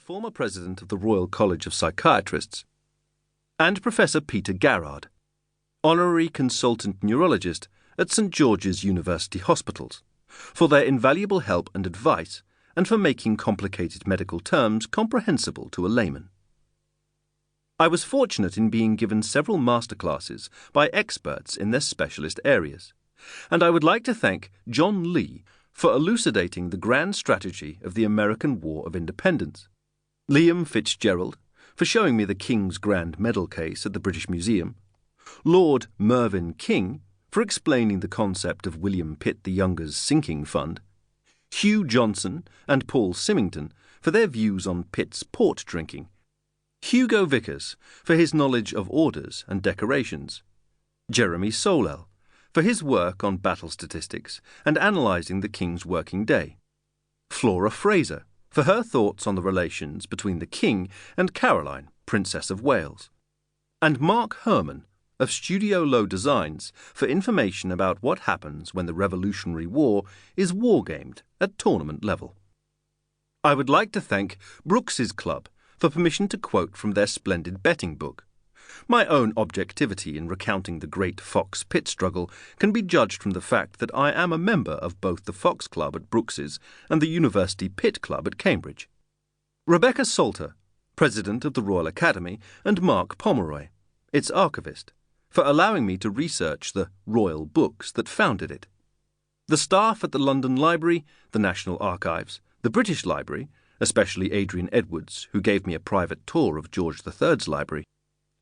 former president of the Royal College of Psychiatrists, and Professor Peter Garrard, honorary consultant neurologist at St George's University Hospitals, for their invaluable help and advice and for making complicated medical terms comprehensible to a layman. I was fortunate in being given several masterclasses by experts in their specialist areas, and I would like to thank John Lee for elucidating the grand strategy of the American War of Independence, Liam Fitzgerald for showing me the King's Grand Medal case at the British Museum, Lord Mervyn King for explaining the concept of William Pitt the Younger's sinking fund, Hugh Johnson and Paul Symington for their views on Pitt's port drinking, Hugo Vickers for his knowledge of orders and decorations, Jeremy Solel for his work on battle statistics and analysing the King's working day, Flora Fraser for her thoughts on the relations between the King and Caroline, Princess of Wales, and Mark Herman of Studio Low Designs for information about what happens when the Revolutionary War is wargamed at tournament level. I would like to thank Brooks's Club for permission to quote from their splendid betting book. My own objectivity in recounting the great Fox-Pitt struggle can be judged from the fact that I am a member of both the Fox Club at Brooks's and the University Pitt Club at Cambridge. Rebecca Salter, President of the Royal Academy, and Mark Pomeroy, its archivist, for allowing me to research the royal books that founded it. The staff at the London Library, the National Archives, the British Library, especially Adrian Edwards, who gave me a private tour of George III's library,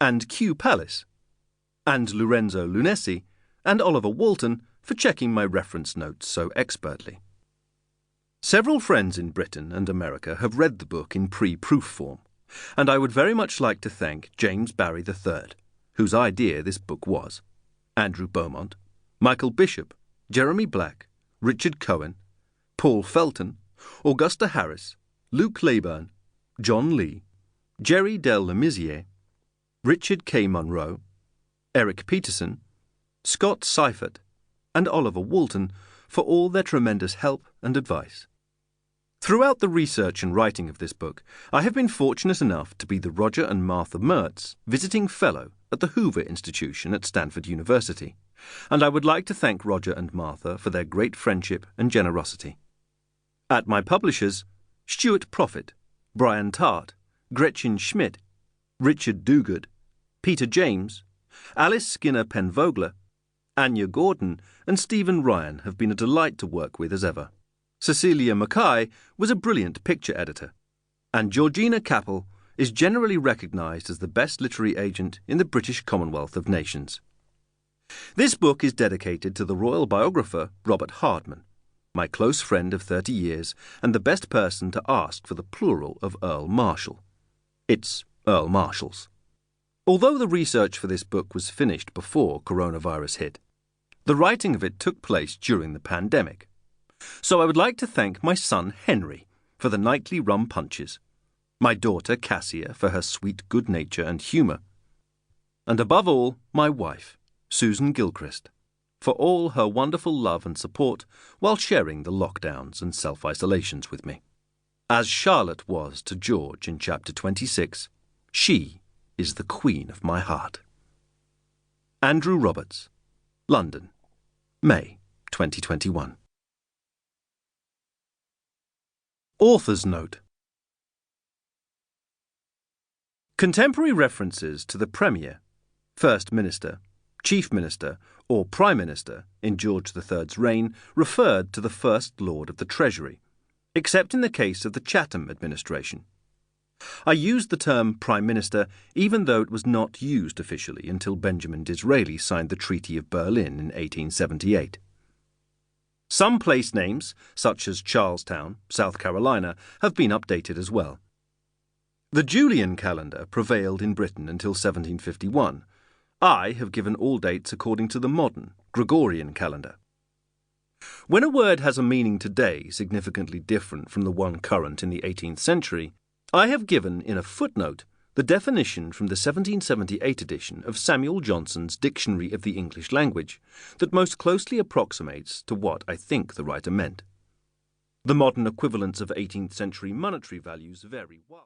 and Kew Palace, and Lorenzo Lunesi, and Oliver Walton for checking my reference notes so expertly. Several friends in Britain and America have read the book in pre-proof form, and I would very much like to thank James Barry III, whose idea this book was, Andrew Beaumont, Michael Bishop, Jeremy Black, Richard Cohen, Paul Felton, Augusta Harris, Luke Leyburn, John Lee, Jerry Del Lemisier, Richard K. Munro, Eric Peterson, Scott Seifert, and Oliver Walton for all their tremendous help and advice. Throughout the research and writing of this book, I have been fortunate enough to be the Roger and Martha Mertz Visiting Fellow at the Hoover Institution at Stanford University, and I would like to thank Roger and Martha for their great friendship and generosity. At my publishers, Stuart Profit, Brian Tart, Gretchen Schmidt, Richard Duguid, Peter James, Alice Skinner Penvogler, Anya Gordon, and Stephen Ryan have been a delight to work with as ever. Cecilia Mackay was a brilliant picture editor, and Georgina Capel is generally recognised as the best literary agent in the British Commonwealth of Nations. This book is dedicated to the royal biographer Robert Hardman, my close friend of 30 years and the best person to ask for the plural of Earl Marshal. It's Earl Marshals. Although the research for this book was finished before coronavirus hit, the writing of it took place during the pandemic. So I would like to thank my son Henry for the nightly rum punches, my daughter Cassia for her sweet good nature and humour, and above all my wife, Susan Gilchrist, for all her wonderful love and support while sharing the lockdowns and self-isolations with me. As Charlotte was to George in chapter 26, she is the queen of my heart. Andrew Roberts, London, May 2021. Author's Note. Contemporary references to the Premier, First Minister, Chief Minister, or Prime Minister in George III's reign referred to the First Lord of the Treasury, except in the case of the Chatham administration. I used the term Prime Minister even though it was not used officially until Benjamin Disraeli signed the Treaty of Berlin in 1878. Some place names, such as Charlestown, South Carolina, have been updated as well. The Julian calendar prevailed in Britain until 1751. I have given all dates according to the modern, Gregorian calendar. When a word has a meaning today significantly different from the one current in the 18th century, I have given in a footnote the definition from the 1778 edition of Samuel Johnson's Dictionary of the English Language that most closely approximates to what I think the writer meant. The modern equivalents of 18th century monetary values vary wildly.